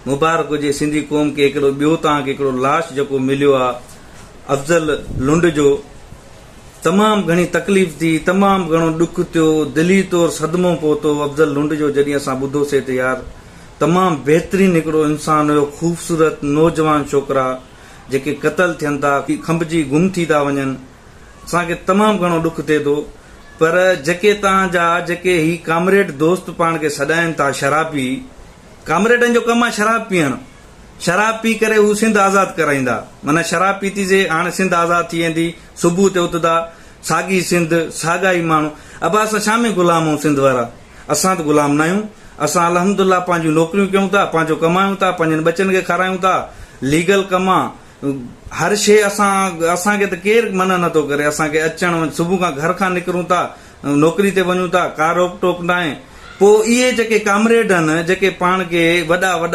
मुबारक हुजे सिंधी क़ौम खे। हिकिड़ो ॿियो तव्हांखे हिकिड़ो लाश जेको मिलियो आहे अफ़ज़ल लुंड जो, तमामु घणी तकलीफ़ थी, तमामु घणो ॾुख थियो, दिली तौरु सदमो पहुतो अफ़ज़ल लुंड जो जॾहिं असां ॿुधोसीं त यार तमामु बहितरीनु हिकिड़ो इंसानु हुयो, ख़ूबसूरत नौजवान छोकिरा जेके क़तल थियनि था, खंभिजी गुम थी था वञनि। असांखे तमामु घणो ॾुख थिए थो। पर जेके तव्हांजा जेके ही कामरेड दोस्त पाण खे सॾाइनि था शराबी, कामरेडनि जो कमु आहे शराब पीअणु। शराब पी करे हू सिंध आज़ाद कराईंदा, माना शराब पीतीसे हाणे सिंध आज़ाद थी वेंदी, सुबुह ते उथंदा साॻी सिंध साॻा ई माण्हू। अब असां छा में गुलाम आहियूं सिंध वारा? असां त गुलाम न आहियूं। असां अलहमदुलिल्लाह पंहिंजूं नौकरियूं कयूं था, पंहिंजो कमायूं था, पंहिंजनि बचनि खे खारायूं था, लीगल कमु आहे, हर शइ असांखे त केरु मना नथो करे। असांखे अचणु सुबुह खां घर खां निकिरूं था, नौकरी ते वञूं था, का रोक टोक न आहे। पोइ इहे जेके कामरेड आहिनि जेके पाण खे वॾा वॾा